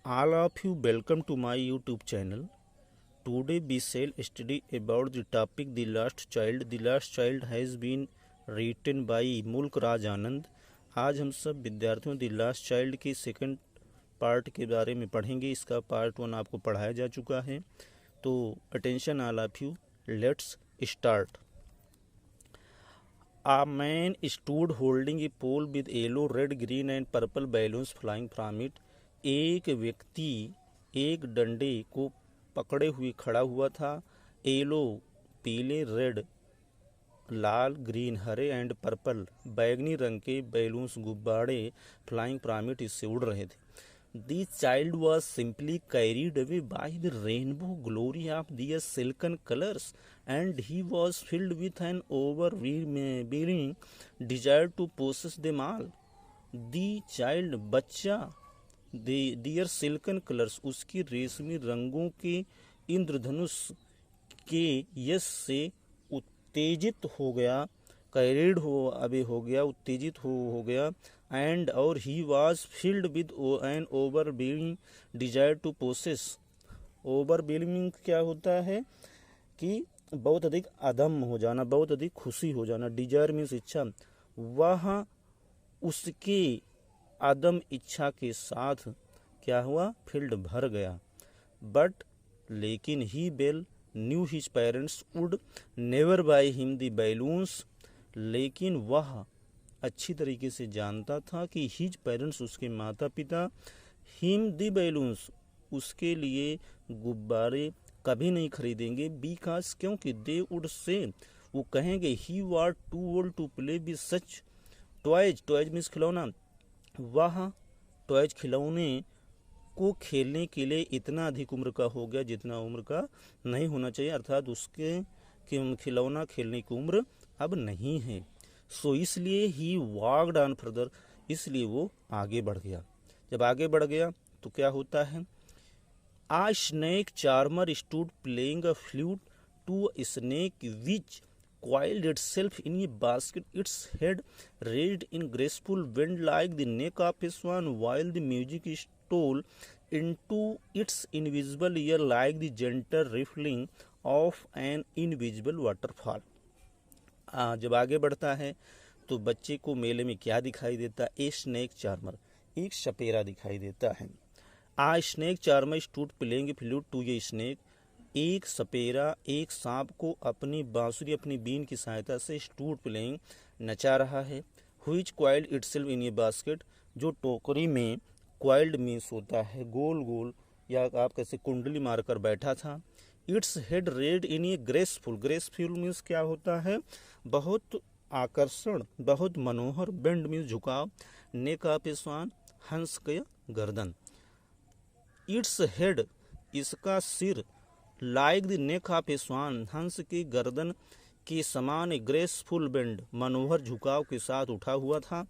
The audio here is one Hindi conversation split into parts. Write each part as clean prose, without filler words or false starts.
All of you welcome to my YouTube channel. Today we shall study about the topic The Last Child. The Last Child has been written by मुल्क राज आनंद. आज हम सब विद्यार्थियों द लास्ट चाइल्ड के सेकंड पार्ट के बारे में पढ़ेंगे. इसका पार्ट 1 आपको पढ़ाया जा चुका है. तो attention all of you, let's start. A man stood holding a pole with yellow, red, green and purple balloons flying from it. एक व्यक्ति एक डंडे को पकड़े हुए खड़ा हुआ था. येलो पीले, red Lal, green Hare and purple बैगनी रंग के बैलून्स गुब्बारे फ्लाइंग फ्रॉम इट इससे उड़ रहे थे. The child was simply carried away by the rainbow glory of these silken colors, and he was filled with an overwhelming desire to possess them all. The child, बच्चा, their silken colors, उसकी रेशमी रंगों के इंद्रधनुष के यश से उत्तेजित हो गया, कैरिड हो गया, उत्तेजित हो गया. एंड और he was filled with an overwhelming desire to possess. Overwhelming क्या होता है कि बहुत अधिक अदम्य हो जाना, बहुत अधिक खुशी हो जाना. डिजायर मीन्स इच्छा. वह उसके अदम इच्छा के साथ क्या हुआ, फील्ड भर गया. बट लेकिन he well knew his parents would never buy him the balloons. लेकिन वह अच्छी तरीके से जानता था कि हिज पेरेंट्स, उसके माता पिता, हिम द बैलून्स, उसके लिए गुब्बारे कभी नहीं खरीदेंगे. बिकॉज क्योंकि दे वुड से, वो कहेंगे, he was too old to play with such toys. Toys means खिलौना. वह टॉयज खिलौने को खेलने के लिए इतना अधिक उम्र का हो गया जितना उम्र का नहीं होना चाहिए, अर्थात उसके खिलौना खेलने की उम्र अब नहीं है. सो इसलिए ही वॉक्ड ऑन फर्दर, इसलिए वो आगे बढ़ गया. जब आगे बढ़ गया तो क्या होता है, a snake charmer stood playing a flute to a snake which coiled itself in a basket, its head raised in graceful bend like the neck of a swan, while the music stole into its invisible ear like the gentle rippling of an invisible waterfall. जब आगे बढ़ता है तो बच्चे को मेले में क्या दिखाई देता है, ए स्नेक चार्मर, एक सपेरा दिखाई देता है. A snake charmer stood playing flute to a snake, एक सपेरा एक सांप को अपनी बांसुरी, अपनी बीन की सहायता से स्टूड प्लेइंग नचा रहा है. Which coiled itself in A basket, जो टोकरी में, क्वाइल्ड मीन्स होता है गोल गोल या आप कैसे कुंडली मारकर बैठा था. इट्स हेड रेड इन ए ग्रेसफुल, ग्रेसफुल मीन्स क्या होता है, बहुत आकर्षण, बहुत मनोहर. बेंड मीन्स झुकाव. नेक ऑफ ए स्वान, हंस का गर्दन. इट्स हेड, इसका सिर, लाइक द नेक ऑफ ए स्वान, हंस की गर्दन के समान, ग्रेसफुल बेंड, मनोहर झुकाव के साथ उठा हुआ था.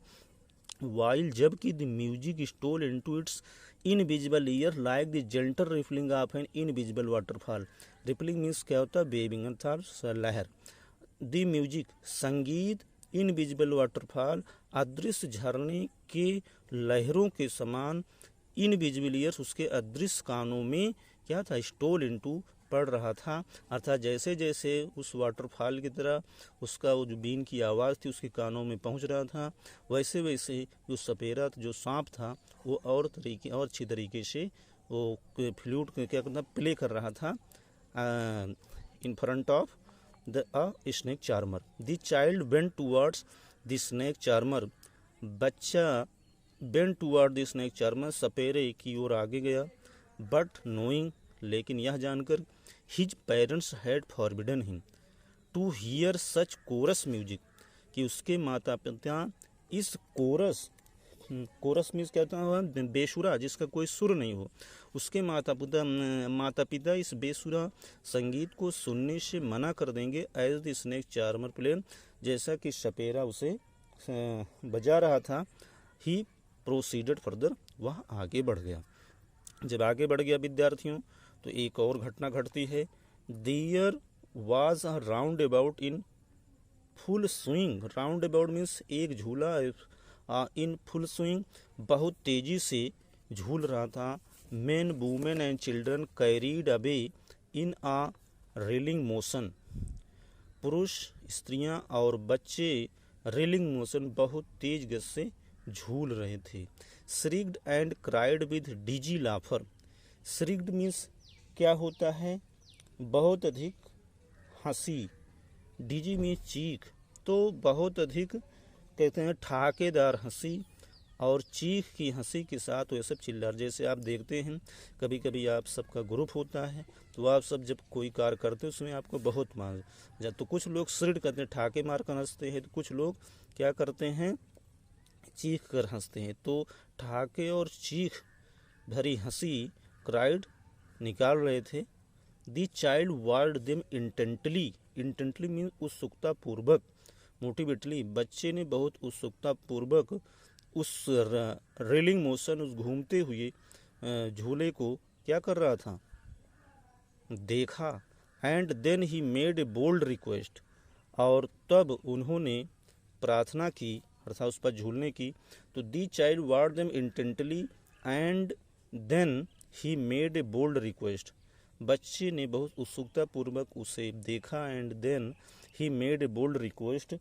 वाइल, जबकि the music stole into its invisible ear like the gentle rippling of an invisible waterfall. Rippling means क्या होता है, बेबिंग अर्थात लहर. द म्यूजिक संगीत, इनविजिबल वाटरफॉल अदृश्य झरने के लहरों के समान, इनविजिबल ईयर्स उसके अदृश्य कानों में क्या था, स्टोल इनटू पड़ रहा था. अर्थात जैसे जैसे उस वाटरफॉल की तरह उसका वो जो बीन की आवाज़ थी उसके कानों में पहुंच रहा था, वैसे वैसे जो सपेरा, जो सांप था, वो और अच्छी तरीके से वो फ्लूट क्या करना, प्ले कर रहा था in front of the snake charmer. The child went towards the snake charmer, बच्चा went toward the snake charmer, सपेरे की ओर आगे गया. बट नोइंग, लेकिन यह जानकर, his parents had forbidden him to hear such coarse music, कि उसके माता पिता इस कोरस, कोरस मीन्स क्या होता है, बेसुरा, जिसका कोई सुर नहीं हो, उसके माता पिता इस बेसुरा संगीत को सुनने से मना कर देंगे. As the snake charmer plain, जैसा कि सपेरा उसे बजा रहा था. ही प्रोसीडेड फर्दर, वह आगे बढ़ गया. जब आगे बढ़ गया विद्यार्थियों तो एक और घटना घटती है. There was a roundabout in full swing. Roundabout means एक झूला इन फुल स्विंग, बहुत तेजी से झूल रहा था. men, women and children carried away in a reeling motion. पुरुष, स्त्रियां और बच्चे रेलिंग मोशन बहुत तेज गति से झूल रहे थे. Shrieked and cried with dizzy laughter. Shrieked means क्या होता है? बहुत अधिक हंसी. डिजी मीन्स चीख. तो बहुत अधिक कहते हैं ठाकेदार हंसी और चीख की हंसी के साथ वो सब चिल्ला. जैसे आप देखते हैं कभी कभी आप सबका ग्रुप होता है तो आप सब जब कोई कार्य करते हैं उसमें आपको बहुत मजा. तो कुछ लोग श्रिड करते हैं, ठाके मार कर हंसते हैं, तो कुछ लोग क्या करते हैं? चीख कर हंसते हैं. तो ठाके और चीख भरी हंसी क्राइड निकाल रहे थे. दी child watched them intently. Intently means उत्सुकता पूर्वक. मोटिवेटली बच्चे ने बहुत उत्सुकता पूर्वक उस रेलिंग मोशन, उस घूमते हुए झूले को क्या कर रहा था? देखा. And then he made a bold request. और तब उन्होंने प्रार्थना की, अर्थात उस पर झूलने की. तो the child watched them intently and then he made a bold request. बच्चे ने बहुत उत्सुकता पूर्वक उसे देखा. And then he made a bold request.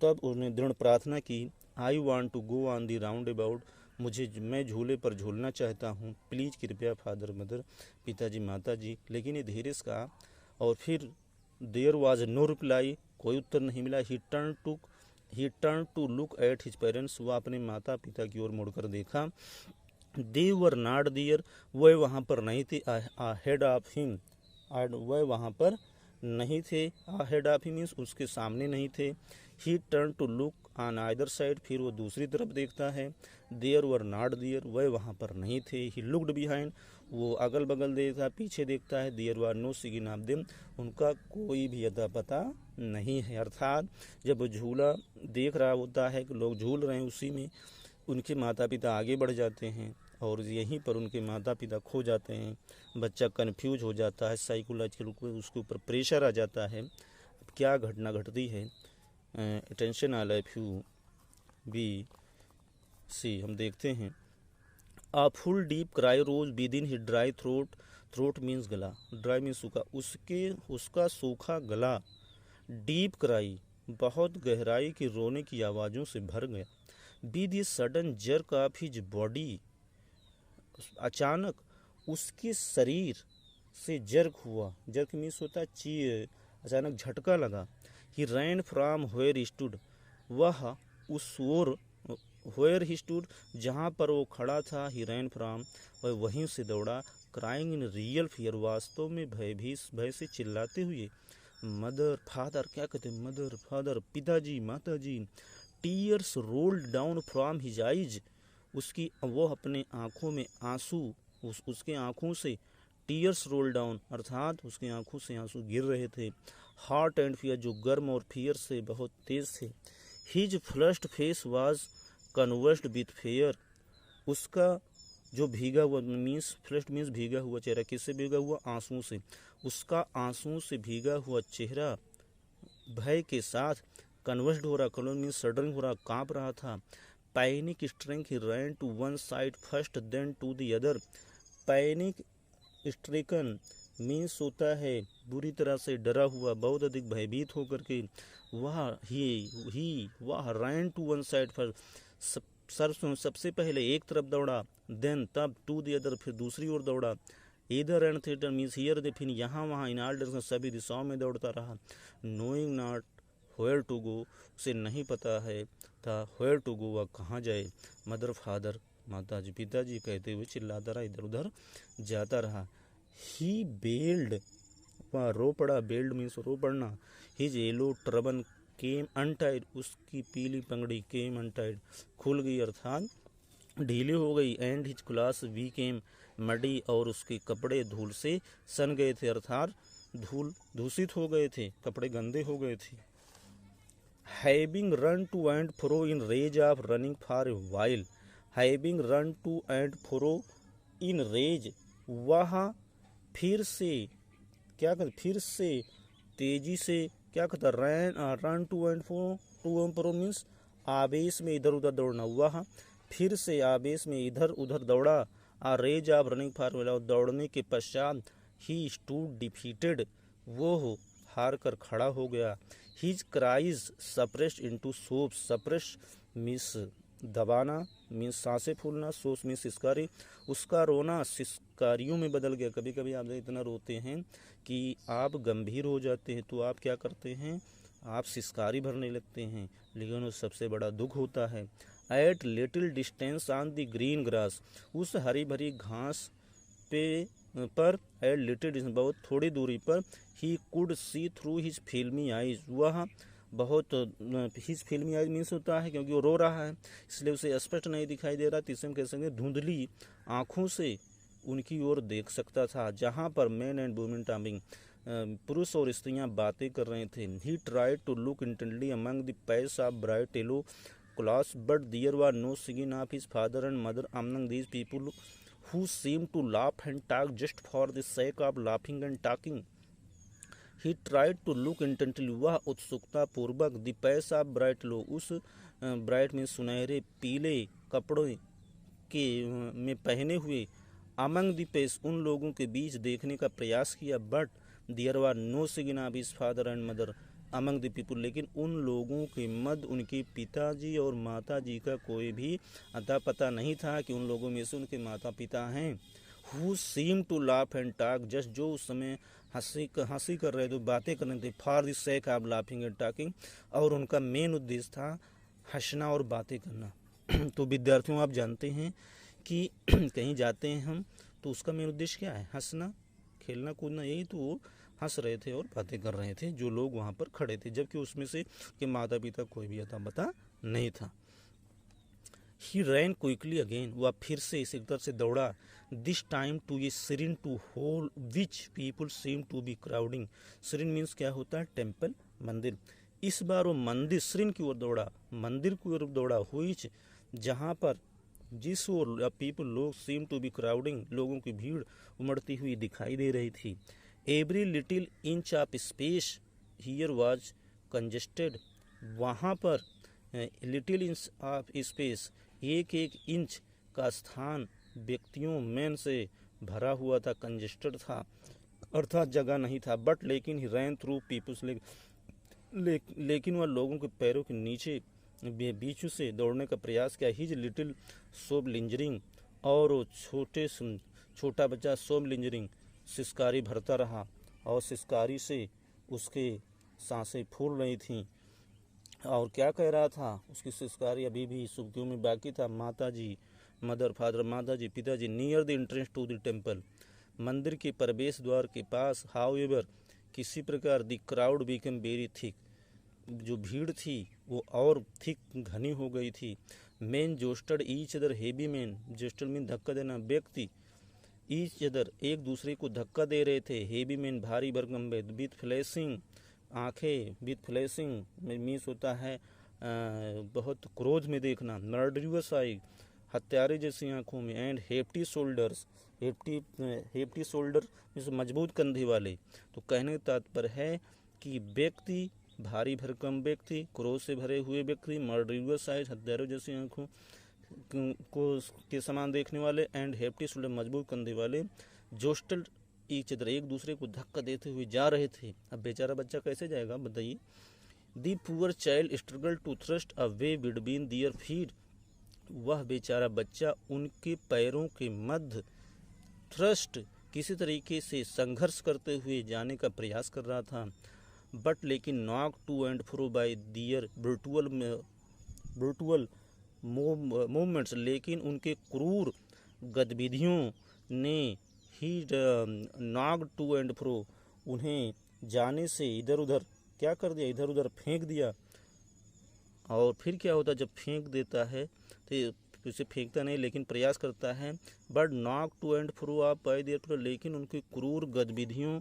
तब उन्होंने दृढ़ प्रार्थना की. I want to go on the roundabout. मैं झूले पर झूलना चाहता हूँ. प्लीज़ कृपया फादर मदर, पिताजी माताजी. लेकिन ये धीरे से कहा और फिर देयर वाज नो रिप्लाई. कोई उत्तर नहीं मिला. He turn to look at his parents. वह अपने माता पिता की ओर मुड़कर देखा. They were not there. वह वहाँ पर नहीं थे. Ahead of him. वह वहाँ पर नहीं थे. अहेड ऑफ हिम मीन्स उसके सामने नहीं थे. He turn to look on either side. फिर वो दूसरी तरफ देखता है. There were not there. वह वहाँ पर नहीं थे. He looked behind. वो अगल बगल देखता, पीछे देखता है. There were no sign of them. उनका कोई भी अता पता नहीं है. अर्थात जब झूला देख रहा होता है कि लोग झूल रहे हैं, उसी में उनके माता पिता आगे बढ़ जाते हैं और यहीं पर उनके माता पिता खो जाते हैं. बच्चा कन्फ्यूज हो जाता है. साइकोलॉजिकल उसके ऊपर प्रेशर आ जाता है. अब क्या घटना घटती है? Attention I life you B C. हम देखते हैं. A full deep cry rose within he dry throat. Throat means गला, ड्राई मीन्स सूखा. उसका सूखा गला. डीप क्राई बहुत गहराई की रोने की आवाज़ों से भर गया. With a sudden jerk of his body. अचानक उसके शरीर से जर्क हुआ. जर्क मीन्स होता है अचानक झटका लगा. ही रैन फ्रॉम वेयर स्टूड. वह उस ओर वेयर ही स्टूड जहाँ पर वो खड़ा था. ही रैन फ्रॉम वह वहीं से दौड़ा. Crying in real fear. वास्तव में भय से चिल्लाते हुए. Mother father. क्या कहते हैं? मदर फादर, पिताजी माताजी. Tears rolled down from his eyes. वो अपने आँखों में आंसू, उसके आँखों से टीयर्स रोल डाउन अर्थात उसकी आंखों से आंसू गिर रहे थे. हॉट एंड फियर जो गर्म और फियर से बहुत तेज थे. His flushed face was conversed with fair. उसका जो भीगा हुआ मीन्स फ्लश्ड मीन्स भीगा हुआ चेहरा. किससे भीगा हुआ? आंसुओं से. उसका आंसुओं से भीगा हुआ चेहरा भय के साथ कन्वर्स्ड हो रहा. कन्वर्स्ड मीन्स सडरिंग हो रहा, कांप रहा था. Panic stricken he ran to one side first then to the other. Panic stricken means होता है बुरी तरह से डरा हुआ, बहुत अधिक भयभीत होकर के. वह ran to one side first सबसे पहले एक तरफ दौड़ा. देन तब टू द अदर फिर दूसरी ओर दौड़ा. इधर and theatre means here they फिर यहाँ वहाँ इन ऑल डायरेक्शन सभी दिशाओं में दौड़ता रहा. Knowing not where to go. उसे नहीं पता है था वेयर टू गो, वह कहाँ जाए. मदर फादर माताजी पिताजी कहते हुए चिल्लाता रहा, इधर उधर जाता रहा. ही बेल्ड वह रो पड़ा. बेल्ड मीन्स रो पड़ना. हिज येलो टर्बन केम अनटाइड. उसकी पीली पगड़ी केम अनटाइड खुल गई अर्थात ढीली हो गई. And his clothes became muddy और उसके कपड़े धूल से सन गए थे अर्थात धूल दूषित हो गए थे, कपड़े गंदे हो गए थे. Having run to and fro in rage of running for a while. Having run to and fro in rage वह फिर से क्या कहते फिर से तेजी से क्या कहता run to and fro means आवेश में इधर उधर दौड़ना. वह फिर से आवेश में इधर उधर दौड़ा. आ रेज ऑफ रनिंग फार्मूला, और दौड़ने के पश्चात ही स्टूड डिफीटेड, वो हार कर खड़ा हो गया। His cries suppressed into sobs, suppress means दबाना, मीन्स सांसें फूलना, सोच मीन्स सिसकारी, उसका रोना सिसकारियों में बदल गया। कभी कभी आप इतना रोते हैं कि आप गंभीर हो जाते हैं, तो आप क्या करते हैं, आप सिसकारी भरने लगते हैं, लेकिन वो सबसे बड़ा दुख होता है। At little distance on the green grass, उस हरी भरी घास पे पर, एट लिटिल डिस्टेंस बहुत थोड़ी दूरी पर, he could see through his फिल्मी आइज, वह बहुत, हिज फिल्मी आइज मीन्स होता है क्योंकि वो रो रहा है इसलिए उसे स्पष्ट नहीं दिखाई दे रहा, तीसरे कह सकते धुंधली आँखों से उनकी ओर देख सकता था, जहाँ पर मैन एंड वुमेन टाइमिंग, पुरुष और स्त्रियां बातें कर रहे थे। He tried to look intently among the pace of bright yellow clothes, but there were no signing of his father and mother among these people who seemed to laugh and talk just for the sake of laughing and talking. He tried to look intently, वह उत्सुकता पूर्वक, the पैस ऑफ ब्राइट लो, उस ब्राइट में सुनहरे पीले कपड़े के में पहने हुए, अमंग द पेस उन लोगों के बीच देखने का प्रयास किया, but there were no sign of his father and mother among the people, लेकिन उन लोगों के मध्य उनके पिताजी और माताजी का कोई भी अता पता नहीं था कि उन लोगों में से उनके माता पिता हैं। Who seem to laugh and talk, just जो उस समय हंसी कर रहे थे, बातें कर रहे थे, for the sake of laughing and talking, और उनका मेन उद्देश्य था हंसना और बातें करना। तो विद्यार्थियों, आप जानते हैं कि कहीं जाते हैं हम तो उसका मेन उद्देश्य क्या है, हंसना, खेलना कूदना, यही तो वो हंस रहे थे और बातें कर रहे थे जो लोग वहाँ पर खड़े थे, जबकि उसमें से के माता पिता कोई भी अता पता नहीं था। ही रैन क्विकली अगेन, वह फिर से इस तरह से दौड़ा, this time to a shrine to whole which people seem to be crowding, shrine means क्या होता है, टेम्पल, मंदिर। इस बार वो मंदिर सिरिन की ओर दौड़ा, मंदिर की ओर दौड़ा, हुईच जहाँ पर जिस ओर पीपल लोग सीम टू बी क्राउडिंग, लोगों की भीड़ उमड़ती हुई दिखाई दे रही थी। Every little inch of space here was congested, वहाँ पर लिटिल इंच ऑफ स्पेस, एक एक इंच का स्थान व्यक्तियों में से भरा हुआ था, कंजेस्टेड था, अर्थात जगह नहीं था। बट लेकिन ही रैन थ्रू पीपल्स, लेकिन वह लोगों के पैरों के नीचे बीच से दौड़ने का प्रयास किया। हिज लिटिल सोब लिंजरिंग, और वो छोटा बच्चा सोब लिंजरिंग सिसकारी भरता रहा, और सिसकारी से उसके सांसें फूल रही थीं। और क्या कह रहा था, उसकी सिसकारी अभी भी सुर्खियों में बाकी था, माता जी, मदर फादर, माता जी पिताजी, near the entrance to the temple, मंदिर के प्रवेश द्वार के पास। हाउएवर, किसी प्रकार the crowd become very thick, जो भीड़ थी वो और थिक, घनी हो गई थी। Men jostled each other, heavy men, jostled mean धक्का देना, व्यक्ति, ईच अदर एक दूसरे को धक्का दे रहे थे, हेवी मैन भारी भरकम, विथ फ्लैशिंग आंखें, विथ फ्लैशिंग मीन्स होता है बहुत क्रोध में देखना, मर्डरियस आई हत्यारे जैसी आंखों में, and hefty shoulders, hefty shoulder means मजबूत कंधे वाले। तो कहने का तात्पर्य है कि व्यक्ति, भारी भरकम व्यक्ति, क्रोध से भरे हुए व्यक्ति, मर्डरियस आई हत्यारों जैसी आंखों को के समान देखने वाले, एंड हेफ्टी शोल्डर मजबूत कंधे वाले, जोस्टल ईच अदर एक दूसरे को धक्का देते हुए जा रहे थे। अब बेचारा बच्चा कैसे जाएगा बताइए। The poor child struggle to thrust a way between their feet, वह बेचारा बच्चा उनके पैरों के मध्य थ्रस्ट, किसी तरीके से संघर्ष करते हुए जाने का प्रयास कर रहा था। बट लेकिन knock to and fro by their brutal movements, लेकिन उनके क्रूर गतिविधियों ने ही नॉक टू एंड फ्रो, उन्हें जाने से इधर उधर क्या कर दिया, इधर उधर फेंक दिया। और फिर क्या होता है, जब फेंक देता है तो उसे फेंकता नहीं लेकिन प्रयास करता है। But knock to and fro आप बाय दियर फ्रो, लेकिन उनकी क्रूर गतिविधियों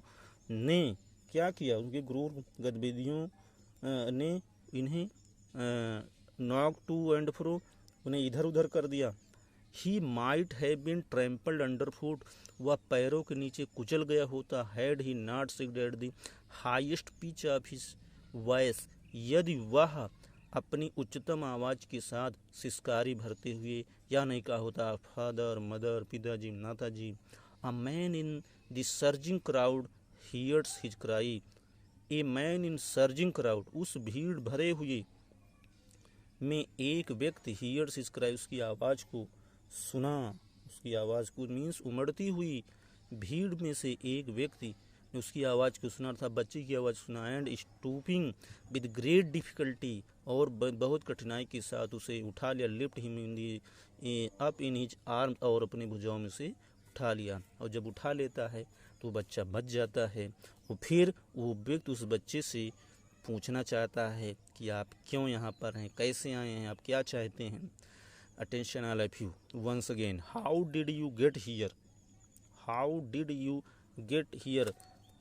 ने क्या किया, उनकी क्रूर गतिविधियों ने इन्हें नॉक टू एंड फ्रो, उन्हें इधर उधर कर दिया। He might have been trampled under foot, वह पैरों के नीचे कुचल गया होता। Had he not shrieked at the highest pitch of his voice, यदि वह अपनी उच्चतम आवाज के साथ सिसकारी भरते हुए या नहीं कहा होता फादर मदर पिताजी माताजी। A man in the surging crowd hears his cry. A man in surging crowd, उस भीड़ भरे हुए में एक व्यक्ति हियर्स हिज क्राई, उसकी आवाज़ को सुना, उसकी आवाज़ को मीन्स उमड़ती हुई भीड़ में से एक व्यक्ति ने उसकी आवाज़ को सुना था, बच्चे की आवाज़ सुना। And stooping with great difficulty, और बहुत कठिनाई के साथ उसे उठा लिया। Lift him in the up in his arm, और अपने भुजाओं में से उठा लिया। और जब उठा लेता है तो बच्चा बच जाता है। और फिर वो व्यक्ति उस बच्चे से पूछना चाहता है कि आप क्यों यहाँ पर हैं, कैसे आए हैं, आप क्या चाहते हैं। Attention all of you once again, how did you get here, how did you get here,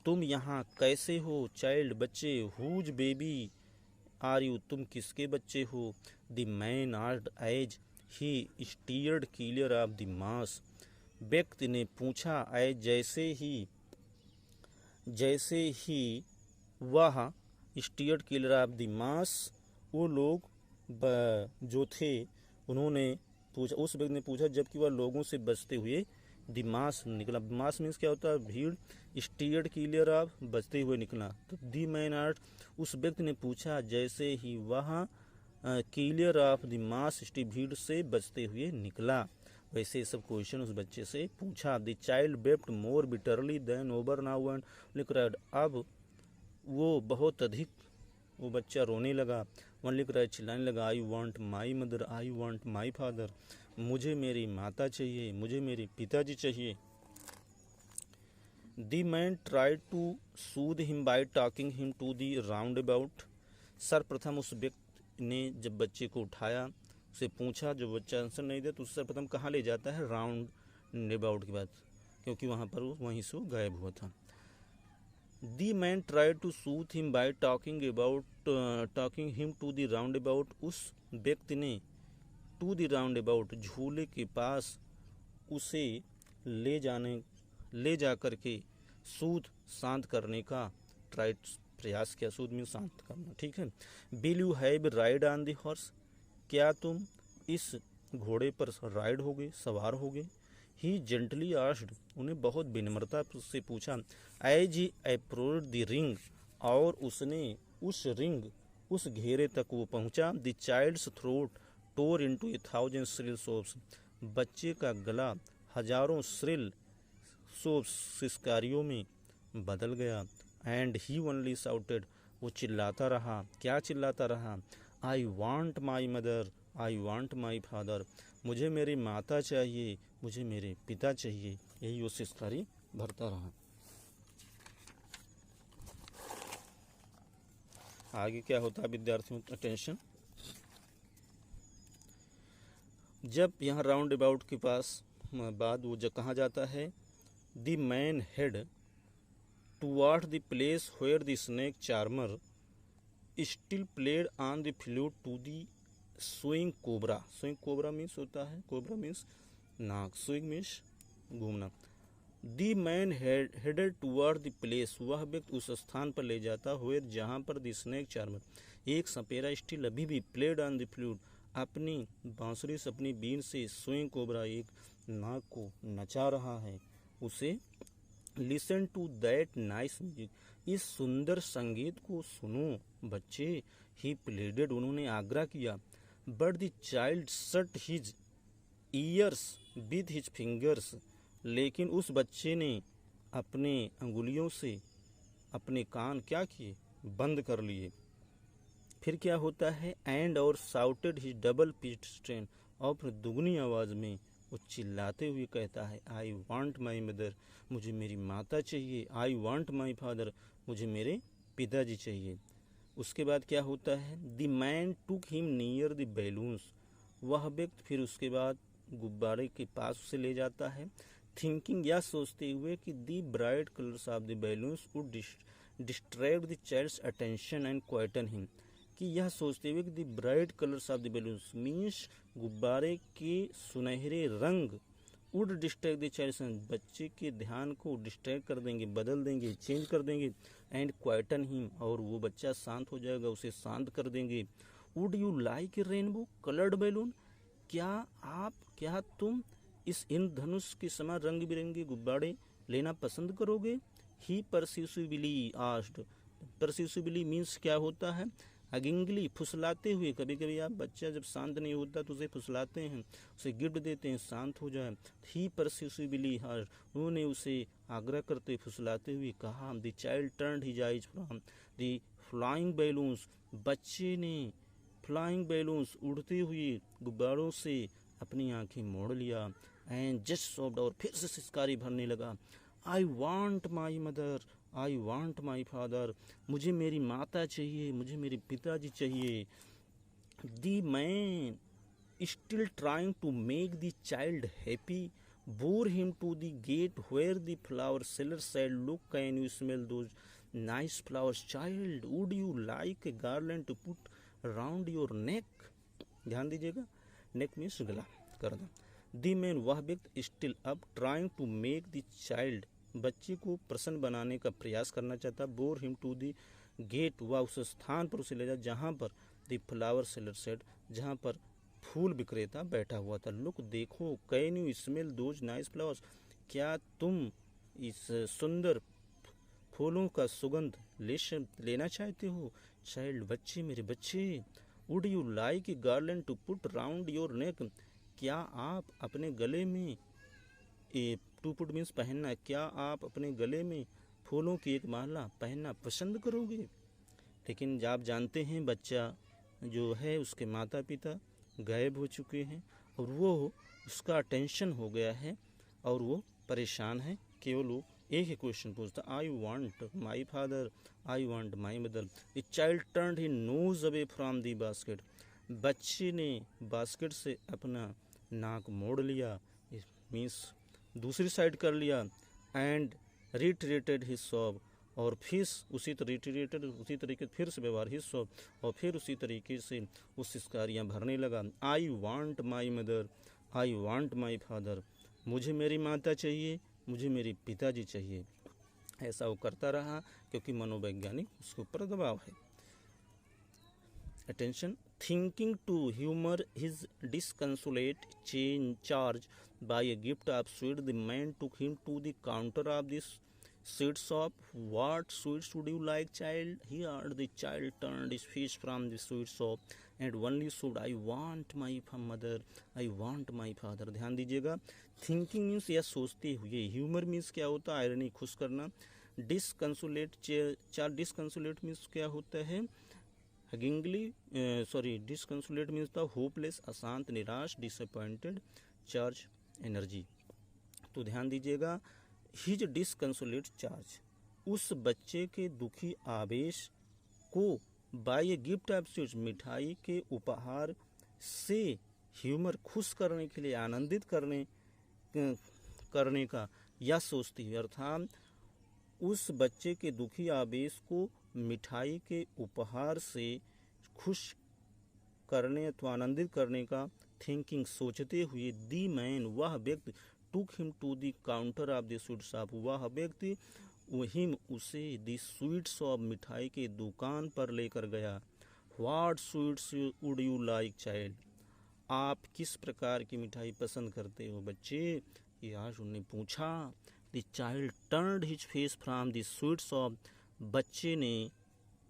तुम यहाँ कैसे हो। चाइल्ड, बच्चे, हुज बेबी आर यू, तुम किसके बच्चे हो। The man asked as he steered clear of the mass, व्यक्ति ने पूछा एज जैसे ही वह steered clear of the mass, वो लोग जो थे उन्होंने पूछा, उस व्यक्ति ने पूछा जबकि वह लोगों से बचते हुए द मास निकला। मास मीन्स क्या होता है, भीड़। स्टीयर्ड क्लियर ऑफ, बचते हुए निकला। तो दी मैन आर्ट, उस व्यक्ति ने पूछा जैसे ही वह क्लियर ऑफ द मास, भीड़ से बचते हुए निकला। वैसे सब क्वेश्चन उस बच्चे से पूछा। The child wept more bitterly than ever now and cried, अब वो बहुत अधिक, वो बच्चा रोने लगा। वन लिख रहा है, चिल्लाने लगा, I want my mother, I want my father, मुझे मेरी माता चाहिए, मुझे मेरे पिताजी चाहिए। The man tried to soothe him by talking him to the round about, सर्वप्रथम उस व्यक्ति ने जब बच्चे को उठाया, उसे पूछा, जब बच्चा आंसर नहीं दिया तो सर्वप्रथम कहाँ ले जाता है, राउंड अबाउट के बाद, क्योंकि वहाँ पर वहीं से वो गायब हुआ था। The man tried to soothe him by talking him to the roundabout, उस व्यक्ति ने to the roundabout, झूले के पास उसे ले जा करके सूद, शांत करने का प्रयास किया। सूद में शांत करना, ठीक है। Will you have ride on the horse, क्या तुम इस घोड़े पर राइड होगे, सवार होगे। ही जेंटली आस्क्ड, उन्हें बहुत विनम्रता से पूछा। As he approached the ring, और उसने उस घेरे तक वो पहुंचा। The child's throat tore into 1,000 shrill sobs, बच्चे का गला हजारों श्रिल सोप्स, सिसकारियों में बदल गया। एंड ही ओनली शाउटेड, वो चिल्लाता रहा। क्या चिल्लाता रहा, I want my mother, I want my father, मुझे मेरी माता चाहिए, मुझे मेरे पिता चाहिए। यही वो सिसकारी भरता रहा। आगे क्या होता है विद्यार्थियों, अटेंशन। जब यहाँ राउंड अबाउट के पास बाद वो जब कहाँ जाता है, the man head toward the place where the snake charmer still played on the flute to the swing cobra. Swing cobra means होता है, कोबरा मीन्स नाक, स्विंग मीन्स घूमना। The man headed toward the place, वह व्यक्ति उस स्थान पर ले जाता हुए जहाँ पर द स्नेक चार्मर, एक सपेरा स्टिल अभी भी प्लेड ऑन द फ्लूट, अपनी बांसुरी से, अपनी बीन से स्विंग कोबरा, एक नाक को नचा रहा है। उसे listen to that nice music, इस सुंदर संगीत को सुनो बच्चे। ही प्लेडेड, उन्होंने आग्रह किया। But the child shut his years with his fingers, लेकिन उस बच्चे ने अपने अंगुलियों से अपने कान क्या किए, बंद कर लिए। फिर क्या होता है, एंड और shouted his double pitched strain, और फिर दुगनी आवाज़ में वो चिल्लाते हुए कहता है, आई वांट माई मदर, मुझे मेरी माता चाहिए। आई वांट माई फादर, मुझे मेरे पिताजी चाहिए। उसके बाद क्या होता है, the man took him near the balloons, वह व्यक्ति फिर उसके बाद गुब्बारे के पास उसे ले जाता है। थिंकिंग, यह सोचते हुए कि the bright colours of the balloons would distract the child's attention and quieten him, कि यह सोचते हुए कि the bright colours of the balloons means गुब्बारे के सुनहरे रंग, वुड डिस्ट्रैक्ट द चाइल्ड्स, बच्चे के ध्यान को डिस्ट्रैक्ट कर देंगे, बदल देंगे, चेंज कर देंगे। एंड क्वाइटन हिम, और वो बच्चा शांत हो जाएगा, उसे शांत कर देंगे। Would you like A rainbow coloured balloon, क्या तुम इस इंद्रधनुष के समान रंग बिरंगे गुब्बारे लेना पसंद करोगे? ही परस्यूसिवली आस्क्ड। परस्यूसिवली मीन्स क्या होता है? हगिंगली, फुसलाते हुए। कभी कभी आप बच्चा जब शांत नहीं होता तो उसे फुसलाते हैं, उसे गिफ्ट देते हैं शांत हो जाए। ही परस्यूसिवली आस्क्ड, उन्होंने उसे आग्रह करते फुसलाते हुए कहा। The child turned his eyes from the flying balloons, बच्चे ने फ्लाइंग बैलून्स, उड़ते हुए गुब्बारों से अपनी आंखें मोड़ लिया। एंड जस्ट सॉफ्ट, और फिर से सिसकारी भरने लगा। I want my mother, I want my father, मुझे मेरी माता चाहिए, मुझे मेरे पिताजी चाहिए। The man still trying to make the child happy bore him to the gate where the flower seller said, look, can you smell those nice flowers, child? Would you like a garland to put around your neck? ध्यान दीजिएगा, neck मीन्स गला, गर्दन। दी मैन, वह व्यक्ति, स्टिल, अब, trying to make the child, बच्चे को प्रसन्न बनाने का प्रयास करना चाहता। Bore him to the gate, वह उस स्थान पर उसे ले जा जहाँ पर द फ्लावर सेलर सेड, जहाँ पर फूल विक्रेता बैठा हुआ था। लुक, देखो, can you smell those nice flowers, क्या तुम इस सुंदर फूलों का सुगंध लेना चाहते हो? चाइल्ड, बच्चे, मेरे बच्चे। Would you like a garland to put round your neck, क्या आप अपने गले में, टू पुट मीन्स पहनना, क्या आप अपने गले में फूलों की एक माला पहनना पसंद करोगे? लेकिन आप जानते हैं बच्चा जो है उसके माता पिता गायब हो चुके हैं और वो उसका टेंशन हो गया है और वो परेशान है। केवल वो एक ही क्वेश्चन पूछता, आई want my father, I want my mother. The child turned his nose away from the basket, बच्चे ने बास्केट से अपना नाक मोड़ लिया, मीन्स दूसरी साइड कर लिया। एंड रिटरेटेड हिज सॉब, और फिर उसी तरीके फिर से व्यवहार, हिज सॉब, और फिर उसी तरीके से वो सिसकारियाँ भरने लगा। I want my mother, I want my father, मुझे मेरी माता चाहिए, मुझे मेरे पिताजी चाहिए। ऐसा वो करता रहा क्योंकि मनोवैज्ञानिक उसके ऊपर दबाव है। Attention, thinking to humor his disconsolate charge by a gift of sweet, the man took him to the counter of this sweet shop. What sweets would you like, child? He asked. The child turned his face from the sweet shop and only said, I want my mother, I want my father. ध्यान दीजिएगा, थिंकिंग मीन्स यह सोचते हुए, ह्यूमर मीन्स क्या होता है? आयरनी, खुश करना। डिसकंसोलेट डिसकंसोलेट मीन्स क्या होता है? डिसकंसोलेट मीन्स था होपलेस, अशांत, निराश, डिसअपॉइंटेड, चार्ज, एनर्जी। तो ध्यान दीजिएगा, हिज डिसकंसोलेट चार्ज, उस बच्चे के दुखी आवेश को by a gift of sweets, मिठाई के उपहार से, ह्यूमर, खुश करने के लिए, आनंदित करने का यह सोचती है, अर्थात उस बच्चे के दुखी आवेश को मिठाई के उपहार से खुश करने अथवा आनंदित करने का थिंकिंग, सोचते हुए, दी मैन, वह व्यक्ति, took him to the counter of the sweet shop, वह व्यक्ति हिम, उसे, द स्वीट शॉप, मिठाई के दुकान पर लेकर गया। What sweets would you like, child, आप किस प्रकार की मिठाई पसंद करते हो बच्चे? ये आज उन्होंने पूछा। The child turned his face from the sweet shop, बच्चे ने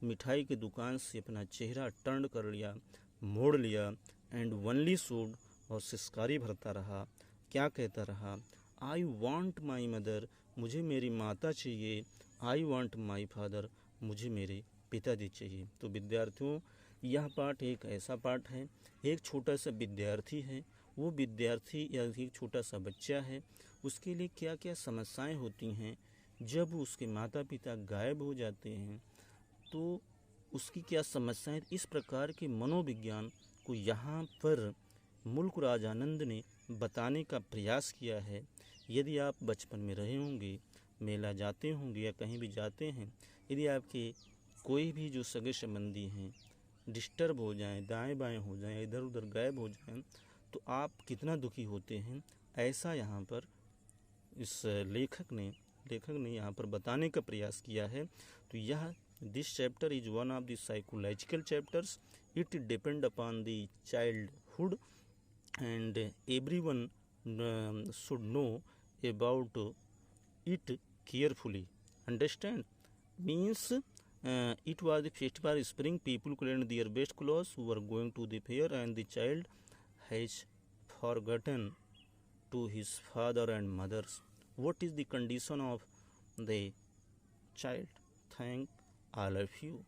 मिठाई की दुकान से अपना चेहरा टर्न कर लिया, मोड़ लिया। एंड वनली सूड, और सिसकारी भरता रहा। क्या कहता रहा? आई वॉन्ट माई मदर, मुझे मेरी माता चाहिए। आई वॉन्ट माई फादर, मुझे मेरे पिताजी चाहिए। तो विद्यार्थियों, यह पाठ एक ऐसा पाठ है, एक छोटा सा विद्यार्थी है, वो विद्यार्थी या एक छोटा सा बच्चा है, उसके लिए क्या क्या समस्याएं होती हैं जब उसके माता पिता गायब हो जाते हैं, तो उसकी क्या समस्याएं, इस प्रकार के मनोविज्ञान को यहाँ पर मुल्क राजानंद ने बताने का प्रयास किया है। यदि आप बचपन में रहे होंगे, मेला जाते होंगे या कहीं भी जाते हैं, यदि आपके कोई भी जो सगे संबंधी हैं डिस्टर्ब हो जाएं, दाएं बाएं हो जाएं, इधर उधर गायब हो जाएं, तो आप कितना दुखी होते हैं, ऐसा यहाँ पर इस लेखक ने यहाँ पर बताने का प्रयास किया है। तो यह this chapter is one of the psychological chapters, it depend upon the childhood and everyone should know about it carefully. Understand? Means it was the festival spring. People cleaned their best clothes who were going to the fair, and the child has forgotten to his father and mothers. What is the condition of the child? Thank all of you.